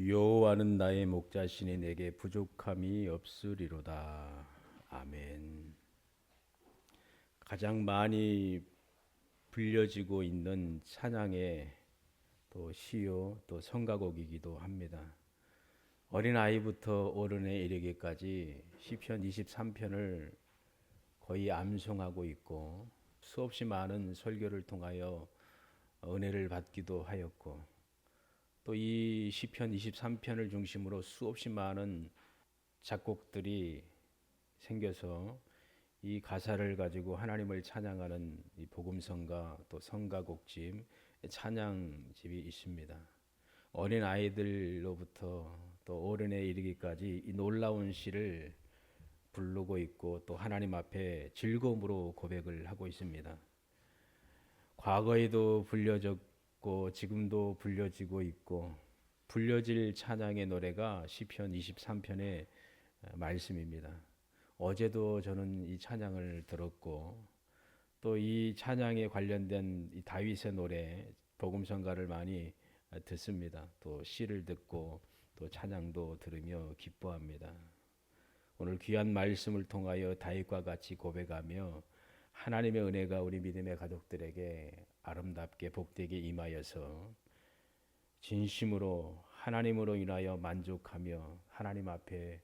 여호와는 나의 목자시니 내게 부족함이 없으리로다. 아멘. 가장 많이 불려지고 있는 찬양의 또 시요 또 성가곡이기도 합니다. 어린아이부터 어른에 이르기까지 시편 23편을 거의 암송하고 있고 수없이 많은 설교를 통하여 은혜를 받기도 하였고 또 이 시편 23편을 중심으로 수없이 많은 작곡들이 생겨서 이 가사를 가지고 하나님을 찬양하는 이 복음성가 또 성가곡집 찬양집이 있습니다. 어린 아이들로부터 또 어른에 이르기까지 이 놀라운 시를 부르고 있고 또 하나님 앞에 즐거움으로 고백을 하고 있습니다. 과거에도 불려졌고 지금도 불려지고 있고 불려질 찬양의 노래가 시편 23편의 말씀입니다. 어제도 저는 이 찬양을 들었고 또 이 찬양에 관련된 이 다윗의 노래 복음성가를 많이 듣습니다. 또 시를 듣고 또 찬양도 들으며 기뻐합니다. 오늘 귀한 말씀을 통하여 다윗과 같이 고백하며 하나님의 은혜가 우리 믿음의 가족들에게 아름답게 복되게 임하여서 진심으로 하나님으로 인하여 만족하며 하나님 앞에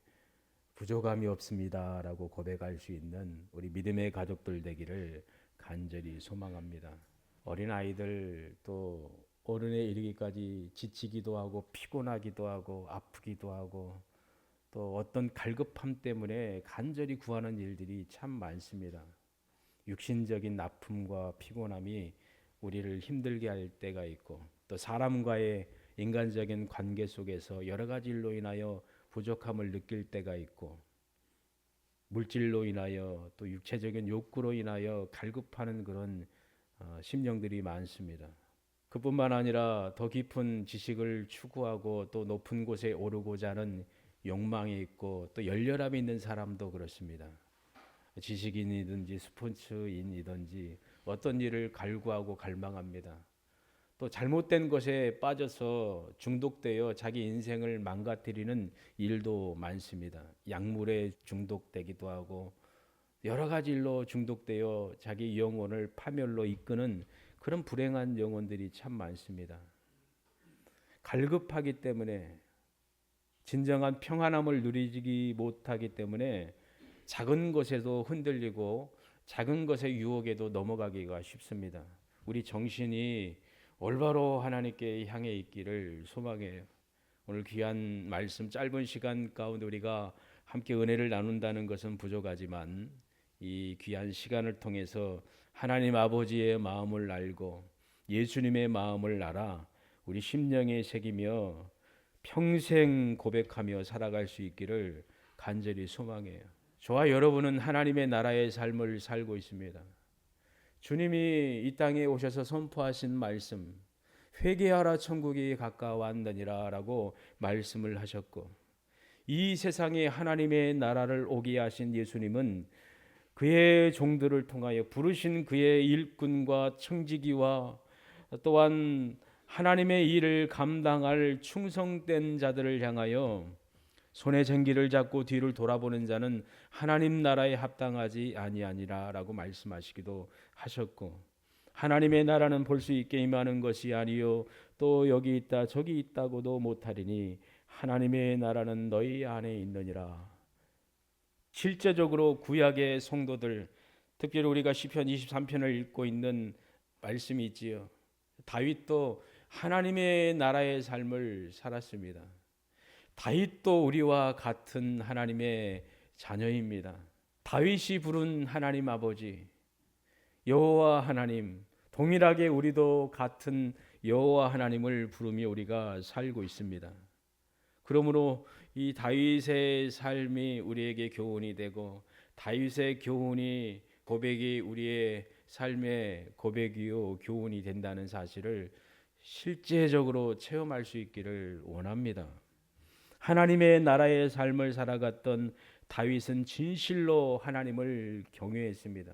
부족함이 없습니다 라고 고백할 수 있는 우리 믿음의 가족들 되기를 간절히 소망합니다. 어린아이들 또 어른에 이르기까지 지치기도 하고 피곤하기도 하고 아프기도 하고 또 어떤 갈급함 때문에 간절히 구하는 일들이 참 많습니다. 육신적인 아픔과 피곤함이 우리를 힘들게 할 때가 있고 또 사람과의 인간적인 관계 속에서 여러 가지 일로 인하여 부족함을 느낄 때가 있고 물질로 인하여 또 육체적인 욕구로 인하여 갈급하는 그런 심령들이 많습니다. 그뿐만 아니라 더 깊은 지식을 추구하고 또 높은 곳에 오르고자 하는 욕망이 있고 또 열렬함이 있는 사람도 그렇습니다. 지식인이든지 스포츠인이든지 어떤 일을 갈구하고 갈망합니다. 또 잘못된 것에 빠져서 중독되어 자기 인생을 망가뜨리는 일도 많습니다. 약물에 중독되기도 하고 여러 가지 일로 중독되어 자기 영혼을 파멸로 이끄는 그런 불행한 영혼들이 참 많습니다. 갈급하기 때문에 진정한 평안함을 누리지 못하기 때문에 작은 것에도 흔들리고 작은 것의 유혹에도 넘어가기가 쉽습니다. 우리 정신이 올바로 하나님께 향해 있기를 소망해요. 오늘 귀한 말씀 짧은 시간 가운데 우리가 함께 은혜를 나눈다는 것은 부족하지만 이 귀한 시간을 통해서 하나님 아버지의 마음을 알고 예수님의 마음을 알아 우리 심령에 새기며 평생 고백하며 살아갈 수 있기를 간절히 소망해요. 저와 여러분은 하나님의 나라의 삶을 살고 있습니다. 주님이 이 땅에 오셔서 선포하신 말씀, 회개하라 천국이 가까워왔느니라 라고 말씀을 하셨고 이 세상에 하나님의 나라를 오게 하신 예수님은 그의 종들을 통하여 부르신 그의 일꾼과 청지기와 또한 하나님의 일을 감당할 충성된 자들을 향하여 손에 쟁기를 잡고 뒤를 돌아보는 자는 하나님 나라에 합당하지 아니하니라라고 말씀하시기도 하셨고 하나님의 나라는 볼 수 있게 임하는 것이 아니요 또 여기 있다 저기 있다고도 못하리니 하나님의 나라는 너희 안에 있느니라. 실제적으로 구약의 성도들 특별히 우리가 시편 23편을 읽고 있는 말씀이 있지요. 다윗도 하나님의 나라의 삶을 살았습니다. 다윗도 우리와 같은 하나님의 자녀입니다. 다윗이 부른 하나님 아버지 여호와 하나님, 동일하게 우리도 같은 여호와 하나님을 부르며 우리가 살고 있습니다. 그러므로 이 다윗의 삶이 우리에게 교훈이 되고 다윗의 교훈이 고백이 우리의 삶의 고백이요 교훈이 된다는 사실을 실제적으로 체험할 수 있기를 원합니다. 하나님의 나라의 삶을 살아갔던 다윗은 진실로 하나님을 경외했습니다.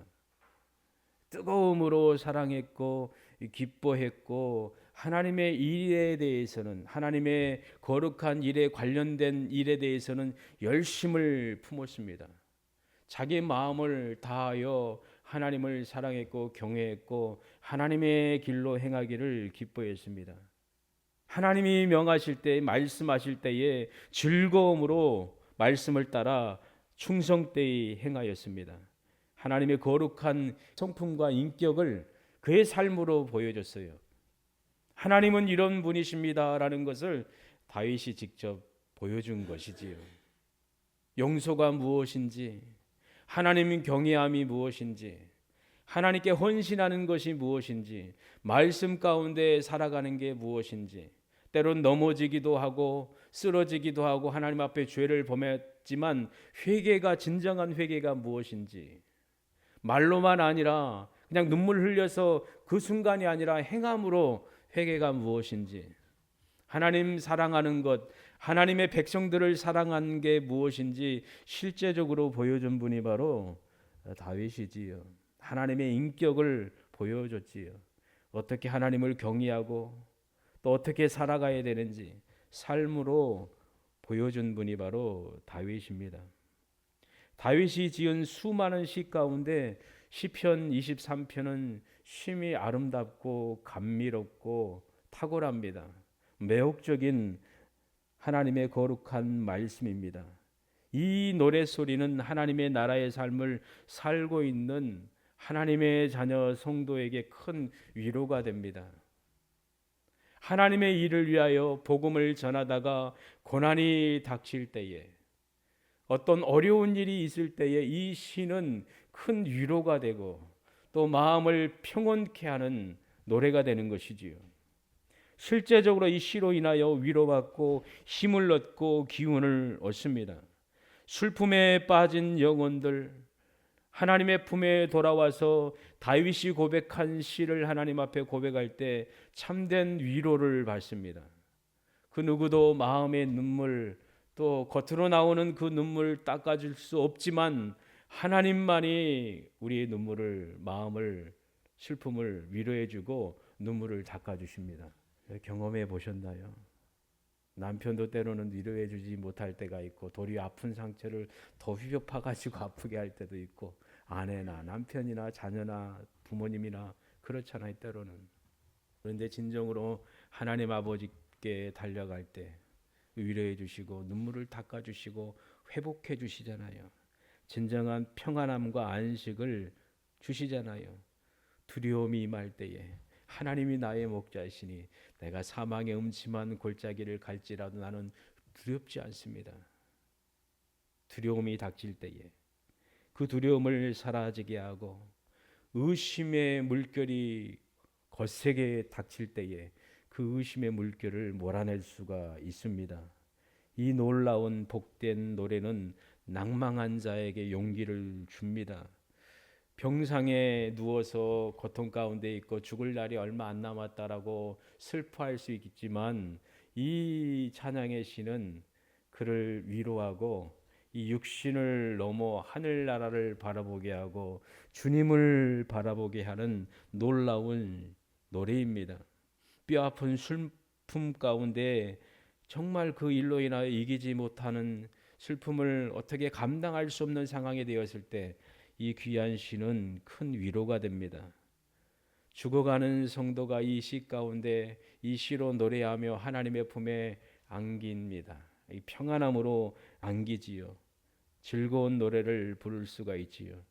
뜨거움으로 사랑했고 기뻐했고 하나님의 일에 대해서는, 하나님의 거룩한 일에 관련된 일에 대해서는 열심을 품었습니다. 자기 마음을 다하여 하나님을 사랑했고 경외했고 하나님의 길로 행하기를 기뻐했습니다. 하나님이 명하실 때, 말씀하실 때에 즐거움으로 말씀을 따라 충성되이 행하였습니다. 하나님의 거룩한 성품과 인격을 그의 삶으로 보여줬어요. 하나님은 이런 분이십니다라는 것을 다윗이 직접 보여준 것이지요. 용서가 무엇인지, 하나님 경외함이 무엇인지, 하나님께 헌신하는 것이 무엇인지, 말씀 가운데 살아가는 게 무엇인지, 때론 넘어지기도 하고 쓰러지기도 하고 하나님 앞에 죄를 범했지만 회개가, 진정한 회개가 무엇인지, 말로만 아니라 그냥 눈물 흘려서 그 순간이 아니라 행함으로 회개가 무엇인지, 하나님 사랑하는 것, 하나님의 백성들을 사랑한 게 무엇인지 실제적으로 보여준 분이 바로 다윗이지요. 하나님의 인격을 보여줬지요. 어떻게 하나님을 경외하고 또 어떻게 살아가야 되는지 삶으로 보여준 분이 바로 다윗입니다. 다윗이 지은 수많은 시 가운데 시편 23편은 쉼이 아름답고 감미롭고 탁월합니다. 매혹적인 하나님의 거룩한 말씀입니다. 이 노랫소리는 하나님의 나라의 삶을 살고 있는 하나님의 자녀 성도에게 큰 위로가 됩니다. 하나님의 일을 위하여 복음을 전하다가 고난이 닥칠 때에, 어떤 어려운 일이 있을 때에 이 시는 큰 위로가 되고 또 마음을 평온케 하는 노래가 되는 것이지요. 실제적으로 이 시로 인하여 위로받고 힘을 얻고 기운을 얻습니다. 슬픔에 빠진 영혼들, 하나님의 품에 돌아와서 다윗이 고백한 시를 하나님 앞에 고백할 때 참된 위로를 받습니다. 그 누구도 마음의 눈물, 또 겉으로 나오는 그 눈물 닦아줄 수 없지만 하나님만이 우리의 눈물을, 마음을, 슬픔을 위로해주고 눈물을 닦아주십니다. 경험해 보셨나요? 남편도 때로는 위로해주지 못할 때가 있고 도리어 아픈 상처를 더 휘벼파가지고 아프게 할 때도 있고, 아내나 남편이나 자녀나 부모님이나 그렇잖아요, 때로는. 그런데 진정으로 하나님 아버지께 달려갈 때 위로해 주시고 눈물을 닦아 주시고 회복해 주시잖아요. 진정한 평안함과 안식을 주시잖아요. 두려움이 임할 때에 하나님이 나의 목자이시니 내가 사망의 음침한 골짜기를 갈지라도 나는 두렵지 않습니다. 두려움이 닥칠 때에 그 두려움을 사라지게 하고 의심의 물결이 거세게 닥칠 때에 그 의심의 물결을 몰아낼 수가 있습니다. 이 놀라운 복된 노래는 낭망한 자에게 용기를 줍니다. 병상에 누워서 고통 가운데 있고 죽을 날이 얼마 안 남았다라고 슬퍼할 수 있겠지만 이 찬양의 시는 그를 위로하고 이 육신을 넘어 하늘나라를 바라보게 하고 주님을 바라보게 하는 놀라운 노래입니다. 뼈아픈 슬픔 가운데 정말 그 일로 인하여 이기지 못하는 슬픔을 어떻게 감당할 수 없는 상황이 되었을 때 이 귀한 시는 큰 위로가 됩니다. 죽어가는 성도가 이 시 가운데 이 시로 노래하며 하나님의 품에 안깁니다. 이 평안함으로 안기지요. 즐거운 노래를 부를 수가 있지요.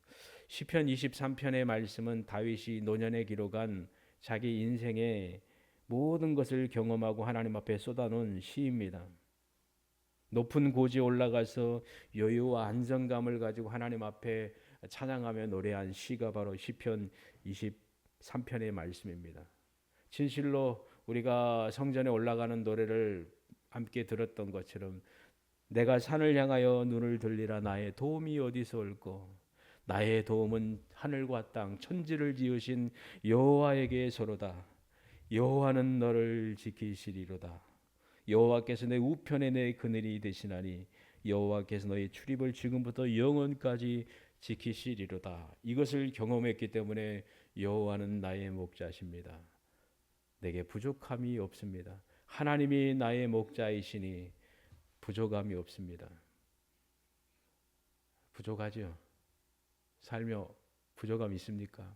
시편 23편의 말씀은 다윗이 노년에 기록한 자기 인생의 모든 것을 경험하고 하나님 앞에 쏟아놓은 시입니다. 높은 고지에 올라가서 여유와 안정감을 가지고 하나님 앞에 찬양하며 노래한 시가 바로 시편 23편의 말씀입니다. 진실로 우리가 성전에 올라가는 노래를 함께 들었던 것처럼 내가 산을 향하여 눈을 들리라 나의 도움이 어디서 올꼬 나의 도움은 하늘과 땅 천지를 지으신 여호와에게서로다. 여호와는 너를 지키시리로다. 여호와께서 내 우편에 내 그늘이 되시나니 여호와께서 너의 출입을 지금부터 영원까지 지키시리로다. 이것을 경험했기 때문에 여호와는 나의 목자십니다. 내게 부족함이 없습니다. 하나님이 나의 목자이시니 부족함이 없습니다. 부족하죠? 살며 부족함이 있습니까?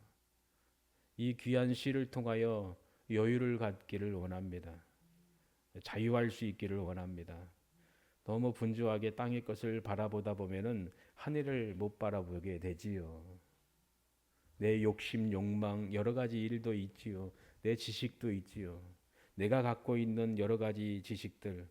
이 귀한 시를 통하여 여유를 갖기를 원합니다. 자유할 수 있기를 원합니다. 너무 분주하게 땅의 것을 바라보다 보면은 하늘을 못 바라보게 되지요. 내 욕심, 욕망, 여러 가지 일도 있지요. 내 지식도 있지요. 내가 갖고 있는 여러 가지 지식들,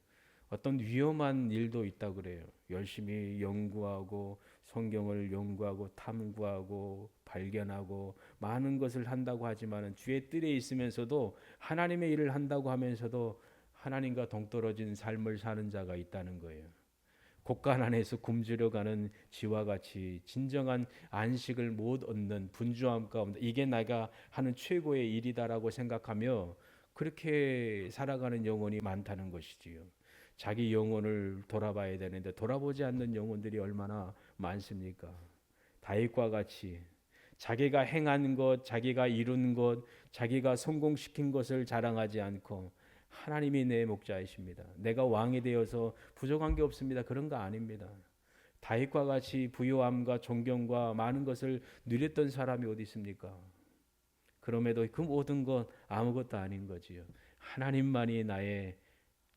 어떤 위험한 일도 있다고 그래요. 열심히 연구하고 성경을 연구하고 탐구하고 발견하고 많은 것을 한다고 하지만 주의 뜰에 있으면서도 하나님의 일을 한다고 하면서도 하나님과 동떨어진 삶을 사는 자가 있다는 거예요. 곳간 안에서 굶주려 가는 쥐와 같이 진정한 안식을 못 얻는 분주함 가운데 이게 내가 하는 최고의 일이다라고 생각하며 그렇게 살아가는 영혼이 많다는 것이지요. 자기 영혼을 돌아봐야 되는데 돌아보지 않는 영혼들이 얼마나 많습니까? 다윗과 같이 자기가 행한 것, 자기가 이룬 것, 자기가 성공시킨 것을 자랑하지 않고 하나님이 내 목자이십니다. 내가 왕이 되어서 부족한 게 없습니다. 그런 거 아닙니다. 다윗과 같이 부요함과 존경과 많은 것을 누렸던 사람이 어디 있습니까? 그럼에도 그 모든 것 아무것도 아닌 거지요. 하나님만이 나의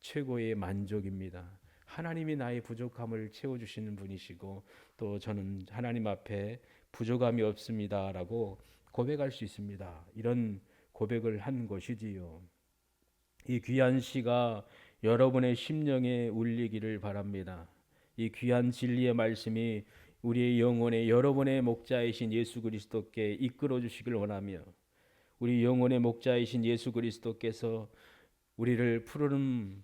최고의 만족입니다. 하나님이 나의 부족함을 채워주시는 분이시고 또 저는 하나님 앞에 부족함이 없습니다라고 고백할 수 있습니다. 이런 고백을 한 것이지요. 이 귀한 시가 여러분의 심령에 울리기를 바랍니다. 이 귀한 진리의 말씀이 우리의 영혼에 여러분의 목자이신 예수 그리스도께 이끌어 주시길 원하며 우리 영혼의 목자이신 예수 그리스도께서 우리를 푸르른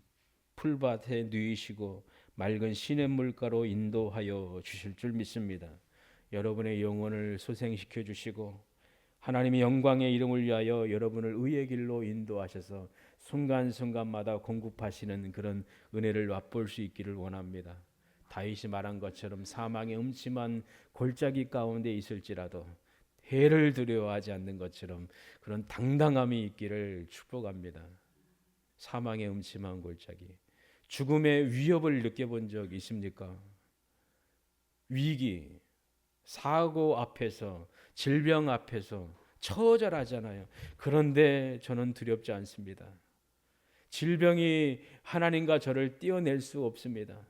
풀밭에 누이시고 맑은 시냇물가로 인도하여 주실 줄 믿습니다. 여러분의 영혼을 소생시켜 주시고 하나님의 영광의 이름을 위하여 여러분을 의의 길로 인도하셔서 순간순간마다 공급하시는 그런 은혜를 맛볼 수 있기를 원합니다. 다윗이 말한 것처럼 사망의 음침한 골짜기 가운데 있을지라도 해를 두려워하지 않는 것처럼 그런 당당함이 있기를 축복합니다. 사망의 음침한 골짜기, 죽음의 위협을 느껴본 적 있습니까? 위기, 사고 앞에서, 질병 앞에서 처절하잖아요. 그런데 저는 두렵지 않습니다. 질병이 하나님과 저를 떼어낼 수 없습니다.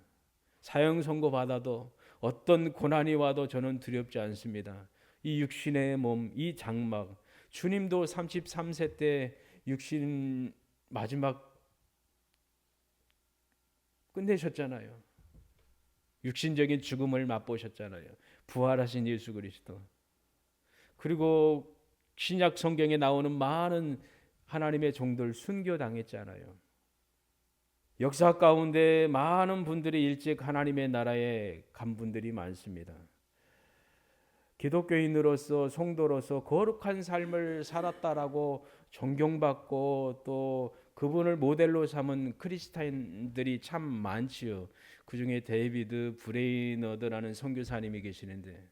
사형 선고 받아도 어떤 고난이 와도 저는 두렵지 않습니다. 이 육신의 몸, 이 장막, 주님도 33세 때 육신 마지막 끝내셨잖아요. 육신적인 죽음을 맛보셨잖아요. 부활하신 예수 그리스도. 그리고 신약 성경에 나오는 많은 하나님의 종들 순교당했잖아요. 역사 가운데 많은 분들이 일찍 하나님의 나라에 간 분들이 많습니다. 기독교인으로서 성도로서 거룩한 삶을 살았다라고 존경받고 또 그분을 모델로 삼은 크리스찬들이 참 많지요. 그중에 데이비드 브레이너드라는 선교사님이 계시는데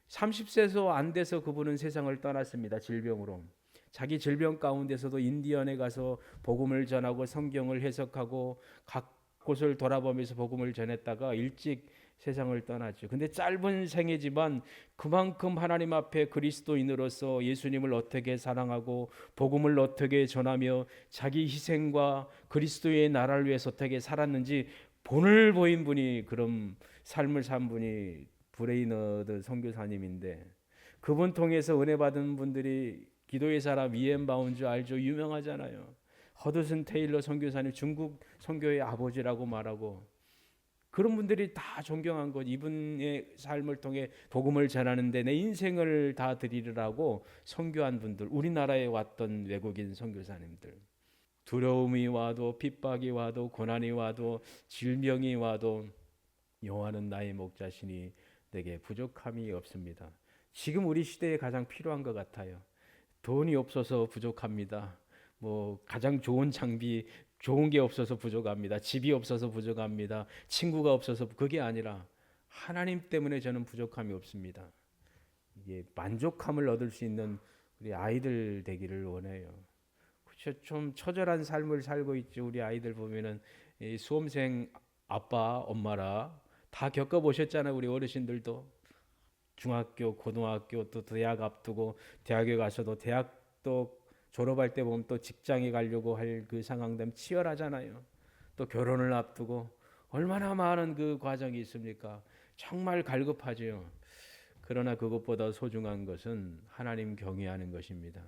30세도 안 돼서 그분은 세상을 떠났습니다. 질병으로. 자기 질병 가운데서도 인디언에 가서 복음을 전하고 성경을 해석하고 각 곳을 돌아보면서 복음을 전했다가 일찍 세상을 떠났죠. 근데 짧은 생애지만 그만큼 하나님 앞에 그리스도인으로서 예수님을 어떻게 사랑하고 복음을 어떻게 전하며 자기 희생과 그리스도의 나라를 위해서 어떻게 살았는지 본을 보인 분이 그런 삶을 산 분이 브레이너드 선교사님인데 그분 통해서 은혜 받은 분들이 기도의 사람 이엔 바운즈 알죠? 유명하잖아요. 허드슨 테일러 선교사님 중국 선교의 아버지라고 말하고 그런 분들이 다 존경한 것. 이분의 삶을 통해 복음을 전하는데 내 인생을 다 드리려고 선교한 분들. 우리나라에 왔던 외국인 선교사님들. 두려움이 와도 핍박이 와도 고난이 와도 질병이 와도 여호와는 나의 목자시니 내게 부족함이 없습니다. 지금 우리 시대에 가장 필요한 것 같아요. 돈이 없어서 부족합니다. 가장 좋은 장비, 좋은 게 없어서 부족합니다. 집이 없어서 부족합니다. 친구가 없어서 그게 아니라 하나님 때문에 저는 부족함이 없습니다. 이게 만족함을 얻을 수 있는 우리 아이들 되기를 원해요. 좀 처절한 삶을 살고 있죠. 우리 아이들 보면은 이 수험생 아빠, 엄마라 다 겪어보셨잖아요. 우리 어르신들도 중학교, 고등학교 또 대학 앞두고 대학에 가서도 대학도 졸업할 때 보면 또 직장에 가려고 할 그 상황 되면 치열하잖아요. 또 결혼을 앞두고 얼마나 많은 그 과정이 있습니까? 정말 갈급하지요. 그러나 그것보다 소중한 것은 하나님 경외하는 것입니다.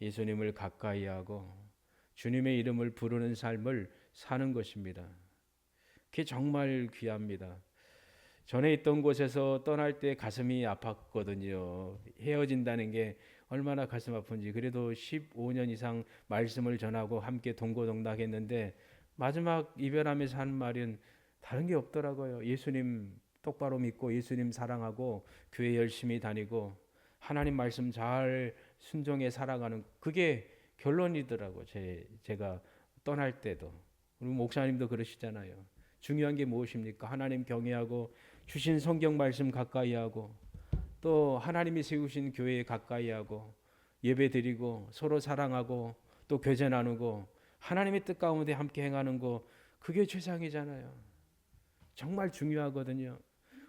예수님을 가까이 하고 주님의 이름을 부르는 삶을 사는 것입니다. 그게 정말 귀합니다. 전에 있던 곳에서 떠날 때 가슴이 아팠거든요. 헤어진다는 게 얼마나 가슴 아픈지. 그래도 15년 이상 말씀을 전하고 함께 동고동락했는데 마지막 이별하면서 하는 말은 다른 게 없더라고요. 예수님 똑바로 믿고 예수님 사랑하고 교회 열심히 다니고 하나님 말씀 잘 순종해 살아가는 그게 결론이더라고. 제가 떠날 때도. 우리 목사님도 그러시잖아요. 중요한 게 무엇입니까? 하나님 경외하고 주신 성경 말씀 가까이 하고 또 하나님이 세우신 교회에 가까이 하고 예배 드리고 서로 사랑하고 또 교제 나누고 하나님의 뜻 가운데 함께 행하는 거 그게 최상이잖아요. 정말 중요하거든요.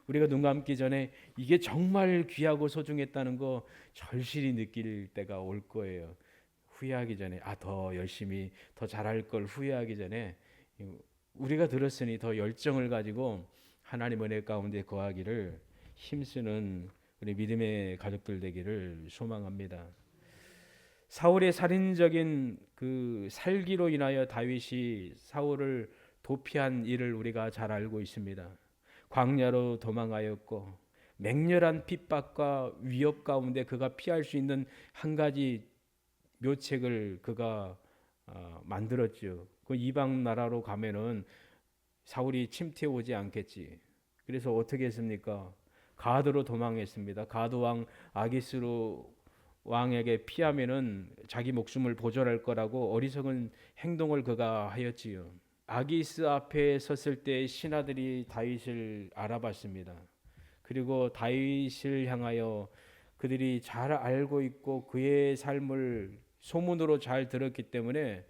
우리가 눈 감기 전에 이게 정말 귀하고 소중했다는 거 절실히 느낄 때가 올 거예요. 후회하기 전에 더 열심히 더 잘할 걸 후회하기 전에 우리가 들었으니 더 열정을 가지고 하나님 은혜 가운데 거하기를 힘쓰는 우리 믿음의 가족들 되기를 소망합니다. 사울의 살인적인 그 살기로 인하여 다윗이 사울을 도피한 일을 우리가 잘 알고 있습니다. 광야로 도망하였고 맹렬한 핍박과 위협 가운데 그가 피할 수 있는 한 가지 묘책을 그가 만들었죠. 그 이방 나라로 가면은 사울이 침투해 오지 않겠지. 그래서 어떻게 했습니까? 가드로 도망했습니다. 가드 왕 아기스로 왕에게 피하면은 자기 목숨을 보존할 거라고 어리석은 행동을 그가 하였지요. 아기스 앞에 섰을 때 신하들이 다윗을 알아봤습니다. 그리고 다윗을 향하여 그들이 잘 알고 있고 그의 삶을 소문으로 잘 들었기 때문에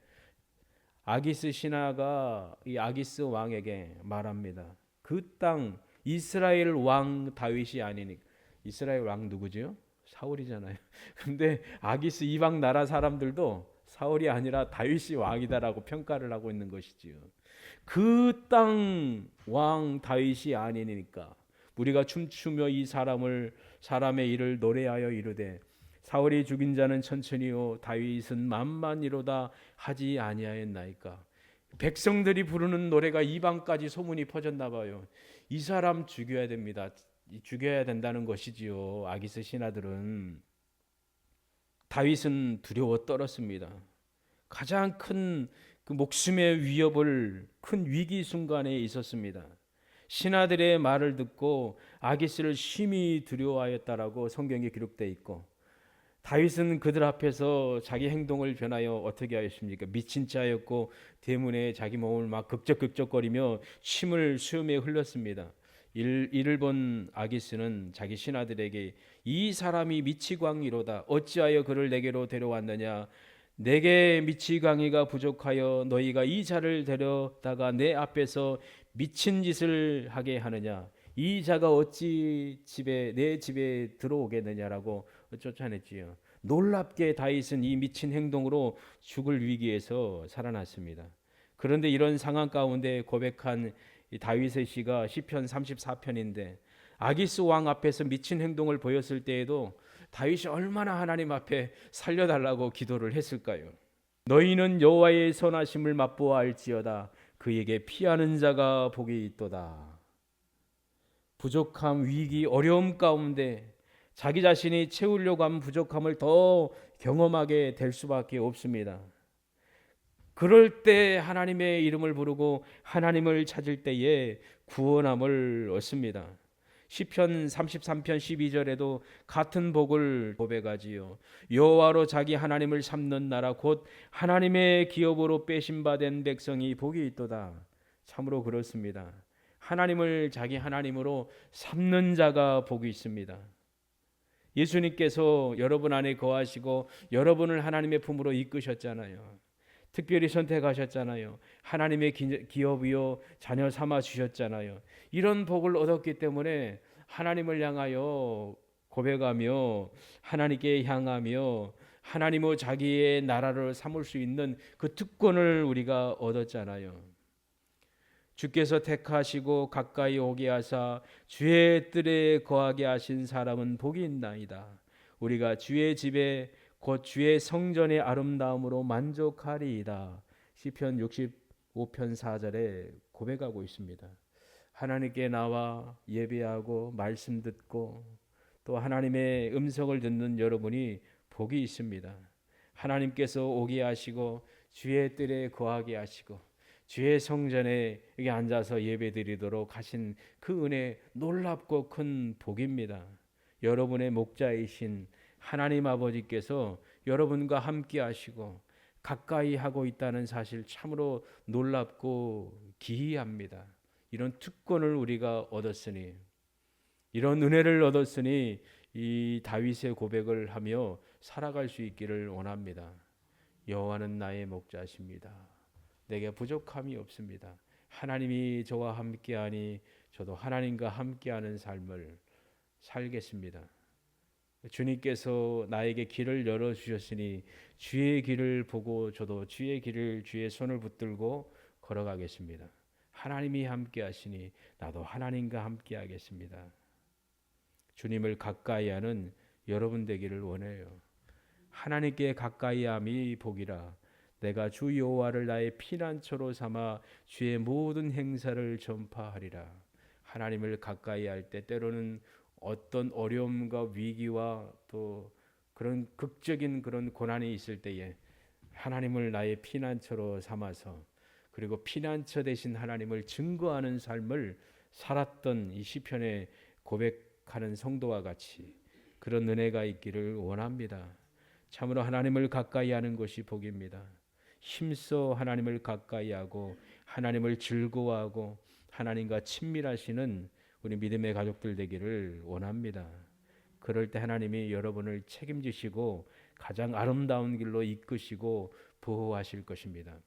아기스 신하가 이 아기스 왕에게 말합니다. 그 땅 이스라엘 왕 다윗이 아니니 이스라엘 왕 누구죠? 사울이잖아요. 근데 아기스 이방 나라 사람들도 사울이 아니라 다윗이 왕이다라고 평가를 하고 있는 것이지요. 그 땅 왕 다윗이 아니니까 우리가 춤추며 이 사람의 일을 노래하여 이르되 사울이 죽인 자는 천천히요 다윗은 만만이로다 하지 아니하였나이까. 백성들이 부르는 노래가 이방까지 소문이 퍼졌나 봐요. 이 사람 죽여야 됩니다. 죽여야 된다는 것이지요. 아기스 신하들은. 다윗은 두려워 떨었습니다. 가장 큰 그 목숨의 위협을 큰 위기 순간에 있었습니다. 신하들의 말을 듣고 아기스를 심히 두려워하였다라고 성경에 기록되어 있고 다윗은 그들 앞에서 자기 행동을 변하여 어떻게 하였습니까? 미친 자였고 대문에 자기 몸을 막 극적극적거리며 침을 수염에 흘렸습니다. 이를 본 아기스는 자기 신하들에게 이 사람이 미치광이로다. 어찌하여 그를 내게로 데려왔느냐? 내게 미치광이가 부족하여 너희가 이 자를 데려다가 내 앞에서 미친 짓을 하게 하느냐? 이 자가 어찌 내 집에 들어오겠느냐라고 쫓아냈지요. 놀랍게 다윗은 이 미친 행동으로 죽을 위기에서 살아났습니다. 그런데 이런 상황 가운데 고백한 다윗의 시가 시편 34편인데 아기스 왕 앞에서 미친 행동을 보였을 때에도 다윗이 얼마나 하나님 앞에 살려달라고 기도를 했을까요? 너희는 여호와의 선하심을 맛보아 알지어다. 그에게 피하는 자가 복이 있도다. 부족함, 위기, 어려움 가운데 자기 자신이 채우려고 하면 부족함을 더 경험하게 될 수밖에 없습니다. 그럴 때 하나님의 이름을 부르고 하나님을 찾을 때에 구원함을 얻습니다. 시편 33편 12절에도 같은 복을 고백하지요. 여호와로 자기 하나님을 삼는 나라 곧 하나님의 기업으로 빼심받은 백성이 복이 있도다. 참으로 그렇습니다. 하나님을 자기 하나님으로 삼는 자가 복이 있습니다. 예수님께서 여러분 안에 거하시고 여러분을 하나님의 품으로 이끄셨잖아요. 특별히 선택하셨잖아요. 하나님의 기업이요 자녀 삼아 주셨잖아요. 이런 복을 얻었기 때문에 하나님을 향하여 고백하며 하나님께 향하며 하나님의 자기의 나라를 삼을 수 있는 그 특권을 우리가 얻었잖아요. 주께서 택하시고 가까이 오게 하사 주의 뜰에 거하게 하신 사람은 복이 있나이다. 우리가 주의 집에 곧 주의 성전의 아름다움으로 만족하리이다. 시편 65편 4절에 고백하고 있습니다. 하나님께 나와 예배하고 말씀 듣고 또 하나님의 음성을 듣는 여러분이 복이 있습니다. 하나님께서 오게 하시고 주의 뜰에 거하게 하시고 주의 성전에 여기 앉아서 예배드리도록 하신 그 은혜 놀랍고 큰 복입니다. 여러분의 목자이신 하나님 아버지께서 여러분과 함께 하시고 가까이 하고 있다는 사실 참으로 놀랍고 기이합니다. 이런 특권을 우리가 얻었으니, 이런 은혜를 얻었으니 이 다윗의 고백을 하며 살아갈 수 있기를 원합니다. 여호와는 나의 목자십니다. 내게 부족함이 없습니다. 하나님이 저와 함께하니 저도 하나님과 함께하는 삶을 살겠습니다. 주님께서 나에게 길을 열어주셨으니 주의 길을 보고 저도 주의 길을 주의 손을 붙들고 걸어가겠습니다. 하나님이 함께하시니 나도 하나님과 함께하겠습니다. 주님을 가까이하는 여러분 되기를 원해요. 하나님께 가까이함이 복이라. 내가 주 여호와를 나의 피난처로 삼아 주의 모든 행사를 전파하리라. 하나님을 가까이할 때 때로는 어떤 어려움과 위기와 또 그런 극적인 그런 고난이 있을 때에 하나님을 나의 피난처로 삼아서 그리고 피난처 되신 하나님을 증거하는 삶을 살았던 이 시편에 고백하는 성도와 같이 그런 은혜가 있기를 원합니다. 참으로 하나님을 가까이 하는 것이 복입니다. 힘써 하나님을 가까이 하고 하나님을 즐거워하고 하나님과 친밀하시는 우리 믿음의 가족들 되기를 원합니다. 그럴 때 하나님이 여러분을 책임지시고 가장 아름다운 길로 이끄시고 보호하실 것입니다.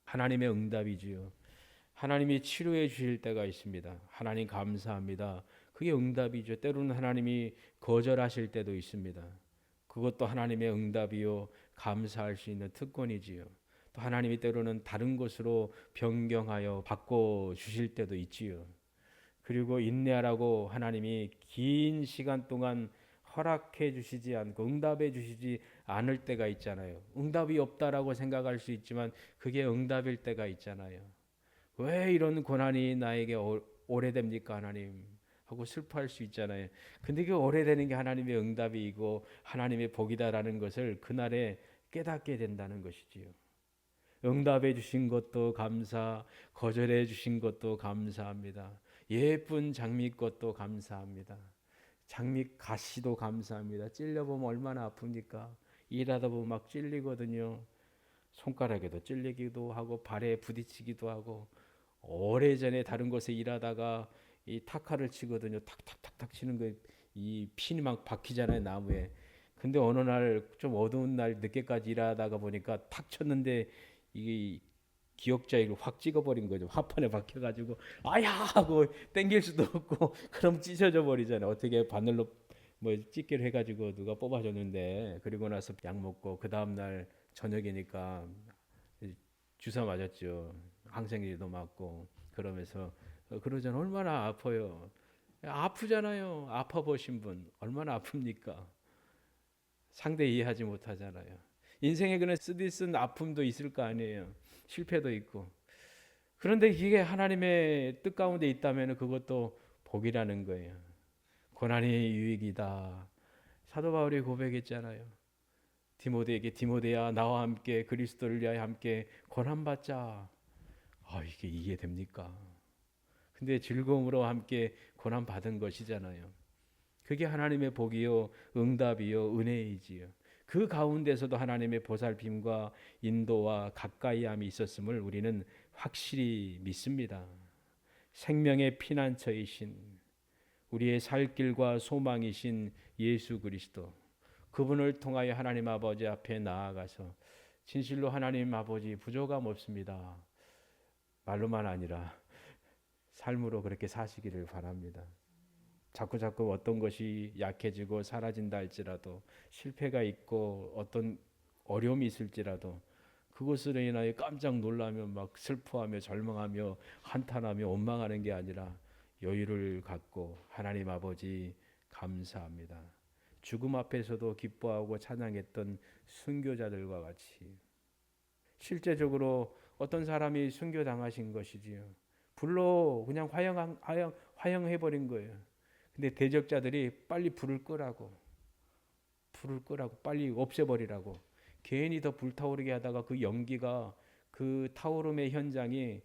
하나님의 응답이지요. 하나님이 치료해 주실 때가 있습니다. 하나님 감사합니다. 그게 응답이죠. 때로는 하나님이 거절하실 때도 있습니다. 그것도 하나님의 응답이요 감사할 수 있는 특권이지요. 또 하나님이 때로는 다른 것으로 변경하여 바꿔 주실 때도 있지요. 그리고 인내하라고 하나님이 긴 시간 동안 허락해 주시지 않고 응답해 주시지 않을 때가 있잖아요. 응답이 없다라고 생각할 수 있지만 그게 응답일 때가 있잖아요. 왜 이런 고난이 나에게 오래됩니까 하나님? 하고 슬퍼할 수 있잖아요. 근데 그 오래되는 게 하나님의 응답이고 하나님의 복이다라는 것을 그날에 깨닫게 된다는 것이지요. 응답해 주신 것도 감사, 거절해 주신 것도 감사합니다. 예쁜 장미꽃도 감사합니다. 장미 가시도 감사합니다. 찔려보면 얼마나 아픕니까? 일하다 보면 막 찔리거든요. 손가락에도 찔리기도 하고 발에 부딪히기도 하고 오래전에 다른 곳에 일하다가 이 탁화를 치거든요. 탁탁탁탁 치는 거 이 핀이 막 박히잖아요 나무에. 근데 어느 날 좀 어두운 날 늦게까지 일하다가 보니까 탁 쳤는데 이게 기억자익을 확 찍어버린 거죠. 화판에 박혀가지고 아야 하고 땡길 수도 없고 그럼 찢어져 버리잖아요. 어떻게 바늘로 뭐 찢기를 해가지고 누가 뽑아줬는데 그리고 나서 약 먹고 그 다음 날 저녁이니까 주사 맞았죠. 항생제도 맞고 그러면서 그러잖아요. 얼마나 아파요. 아프잖아요. 아파 보신 분 얼마나 아픕니까? 상대 이해하지 못하잖아요. 인생에 그런 쓰디쓴 아픔도 있을 거 아니에요. 실패도 있고. 그런데 이게 하나님의 뜻 가운데 있다면 그것도 복이라는 거예요. 고난이 유익이다. 사도 바울이 고백했잖아요. 디모데에게 디모데야 나와 함께 그리스도를 위하여 함께 고난받자. 이게 이해됩니까? 근데 즐거움으로 함께 고난받은 것이잖아요. 그게 하나님의 복이요 응답이요 은혜이지요. 그 가운데서도 하나님의 보살핌과 인도와 가까이함이 있었음을 우리는 확실히 믿습니다. 생명의 피난처이신 우리의 살 길과 소망이신 예수 그리스도 그분을 통하여 하나님 아버지 앞에 나아가서 진실로 하나님 아버지 부족함 없습니다. 말로만 아니라 삶으로 그렇게 사시기를 바랍니다. 자꾸 어떤 것이 약해지고 사라진다 할지라도, 실패가 있고 어떤 어려움이 있을지라도 그것으로 인하여 깜짝 놀라며 막 슬퍼하며 절망하며 한탄하며 원망하는 게 아니라 여유를 갖고 하나님 아버지 감사합니다. 죽음 앞에서도 기뻐하고 찬양했던 순교자들과 같이 실제적으로 어떤 사람이 순교당하신 것이지요. 불로 그냥 화형해버린 거예요. 근데 대적자들이 빨리 불을 끄라고 빨리 없애버리라고 괜히 더 불타오르게 하다가 그 연기가, 그 타오름의 현장이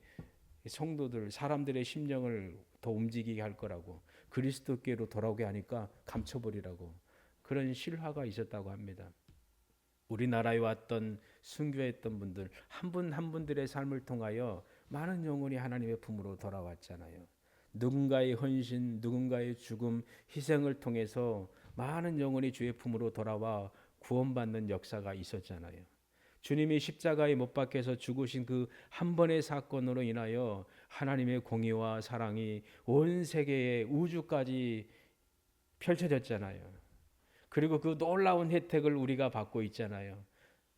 성도들, 사람들의 심령을 더 움직이게 할 거라고, 그리스도께로 돌아오게 하니까 감춰버리라고, 그런 실화가 있었다고 합니다. 우리나라에 왔던 순교했던 분들 한 분 한 분들의 삶을 통하여 많은 영혼이 하나님의 품으로 돌아왔잖아요. 누군가의 헌신, 누군가의 죽음, 희생을 통해서 많은 영혼이 주의 품으로 돌아와 구원받는 역사가 있었잖아요. 주님이 십자가에 못 박혀서 죽으신 그 한 번의 사건으로 인하여 하나님의 공의와 사랑이 온 세계의 우주까지 펼쳐졌잖아요. 그리고 그 놀라운 혜택을 우리가 받고 있잖아요.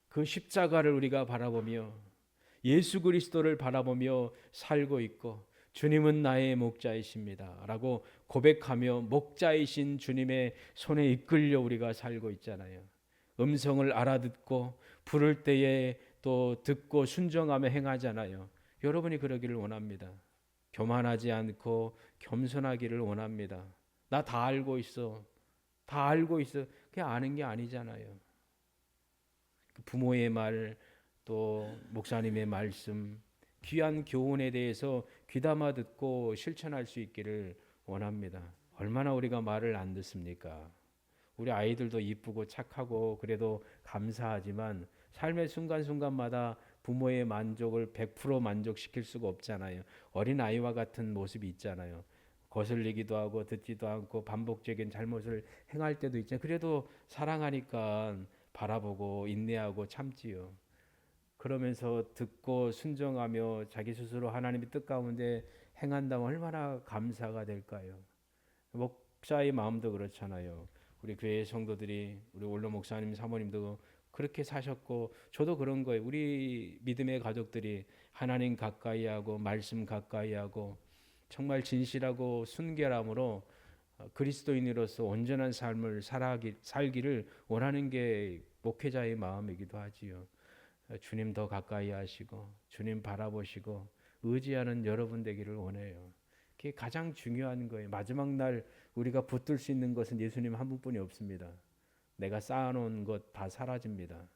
그 십자가를 우리가 바라보며 예수 그리스도를 바라보며 살고 있고, 주님은 나의 목자이십니다 라고 고백하며 목자이신 주님의 손에 이끌려 우리가 살고 있잖아요. 음성을 알아듣고 부를 때에 또 듣고 순종하며 행하잖아요. 여러분이 그러기를 원합니다. 교만하지 않고 겸손하기를 원합니다. 나 다 알고 있어. 다 알고 있어. 그게 아는 게 아니잖아요. 부모의 말, 또 목사님의 말씀, 귀한 교훈에 대해서 귀담아 듣고 실천할 수 있기를 원합니다. 얼마나 우리가 말을 안 듣습니까? 우리 아이들도 이쁘고 착하고 그래도 감사하지만 삶의 순간순간마다 부모의 만족을 100% 만족시킬 수가 없잖아요. 어린아이와 같은 모습이 있잖아요. 거슬리기도 하고 듣지도 않고 반복적인 잘못을 행할 때도 있잖아요. 그래도 사랑하니까 바라보고 인내하고 참지요. 그러면서 듣고 순종하며 자기 스스로 하나님의 뜻 가운데 행한다면 얼마나 감사가 될까요? 목사의 마음도 그렇잖아요. 우리 교회 성도들이, 우리 원로 목사님, 사모님도 그렇게 사셨고 저도 그런 거예요. 우리 믿음의 가족들이 하나님 가까이 하고 말씀 가까이 하고 정말 진실하고 순결함으로 그리스도인으로서 온전한 삶을 살기를 원하는 게 목회자의 마음이기도 하지요. 주님 더 가까이 하시고 주님 바라보시고 의지하는 여러분 되기를 원해요. 그게 가장 중요한 거예요. 마지막 날 우리가 붙들 수 있는 것은 예수님 한 분뿐이 없습니다. 내가 쌓아놓은 것 다 사라집니다.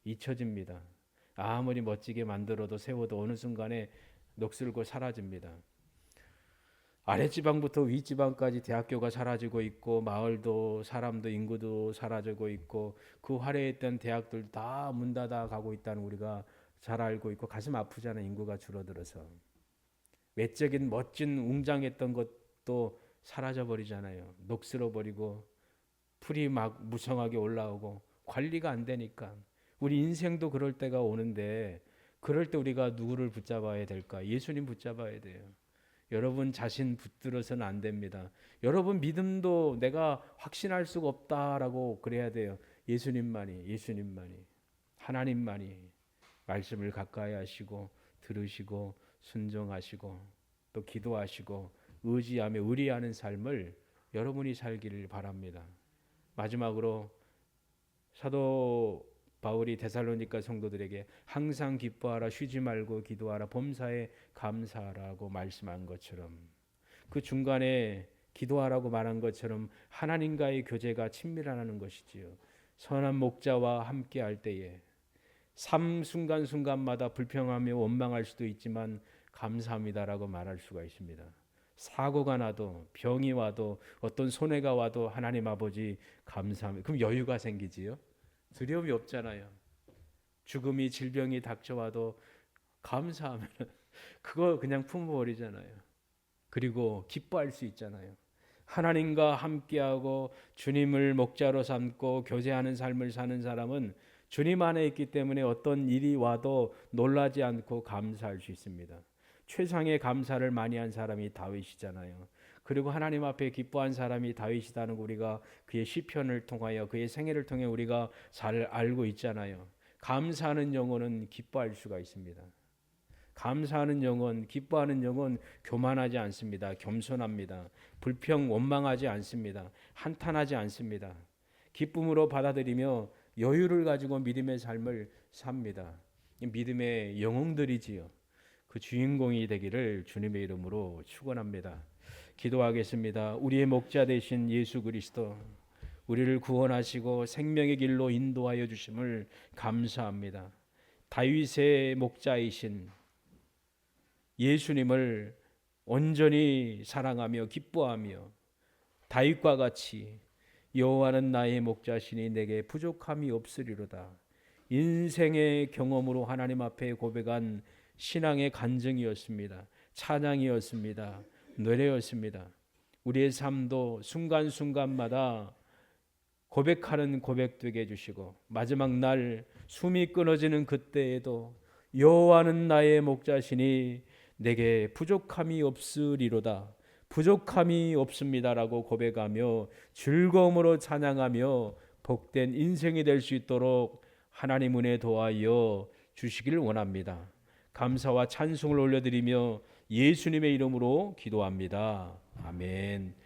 잊혀집니다. 아무리 멋지게 만들어도 세워도 어느 순간에 녹슬고 사라집니다. 아랫지방부터 윗지방까지 대학교가 사라지고 있고 마을도 사람도 인구도 사라지고 있고 그 화려했던 대학들 다 문 닫아 가고 있다는 우리가 잘 알고 있고 가슴 아프잖아요. 인구가 줄어들어서. 외적인 멋진 웅장했던 것도 사라져 버리잖아요. 녹슬어 버리고 풀이 막 무성하게 올라오고 관리가 안 되니까. 우리 인생도 그럴 때가 오는데 그럴 때 우리가 누구를 붙잡아야 될까? 예수님 붙잡아야 돼요. 여러분 자신 붙들어서는 안 됩니다. 여러분 믿음도 내가 확신할 수가 없다라고 그래야 돼요. 예수님만이 하나님만이 말씀을 가까이 하시고 들으시고 순종하시고 또 기도하시고 의지하며 의리하는 삶을 여러분이 살기를 바랍니다. 마지막으로 사도 바울이 데살로니가 성도들에게 항상 기뻐하라, 쉬지 말고 기도하라, 범사에 감사하라고 말씀한 것처럼 그 중간에 기도하라고 말한 것처럼 하나님과의 교제가 친밀하는 것이지요. 선한 목자와 함께 할 때에 삶 순간순간마다 불평하며 원망할 수도 있지만 감사합니다라고 말할 수가 있습니다. 사고가 나도 병이 와도 어떤 손해가 와도 하나님 아버지 감사합니다. 그럼 여유가 생기지요. 두려움이 없잖아요. 죽음이 질병이 닥쳐와도 감사하면 그거 그냥 품어버리잖아요. 그리고 기뻐할 수 있잖아요. 하나님과 함께하고 주님을 목자로 삼고 교제하는 삶을 사는 사람은 주님 안에 있기 때문에 어떤 일이 와도 놀라지 않고 감사할 수 있습니다. 최상의 감사를 많이 한 사람이 다윗이잖아요. 그리고 하나님 앞에 기뻐한 사람이 다윗이라는 거 우리가 그의 시편을 통하여 그의 생애를 통해 우리가 잘 알고 있잖아요. 감사하는 영혼은 기뻐할 수가 있습니다. 감사하는 영혼, 기뻐하는 영혼 교만하지 않습니다. 겸손합니다. 불평, 원망하지 않습니다. 한탄하지 않습니다. 기쁨으로 받아들이며 여유를 가지고 믿음의 삶을 삽니다. 믿음의 영웅들이지요. 그 주인공이 되기를 주님의 이름으로 축원합니다. 기도하겠습니다. 우리의 목자 되신 예수 그리스도, 우리를 구원하시고 생명의 길로 인도하여 주심을 감사합니다. 다윗의 목자이신 예수님을 온전히 사랑하며 기뻐하며 다윗과 같이 여호와는 나의 목자시니 내게 부족함이 없으리로다. 인생의 경험으로 하나님 앞에 고백한 신앙의 간증이었습니다. 찬양이었습니다. 노래였습니다. 우리의 삶도 순간순간마다 고백하는 고백 되게 해주시고 마지막 날 숨이 끊어지는 그때에도 여호와는 나의 목자시니 내게 부족함이 없으리로다. 부족함이 없습니다라고 고백하며 즐거움으로 찬양하며 복된 인생이 될 수 있도록 하나님 은혜 도와여 주시길 원합니다. 감사와 찬송을 올려드리며 예수님의 이름으로 기도합니다. 아멘.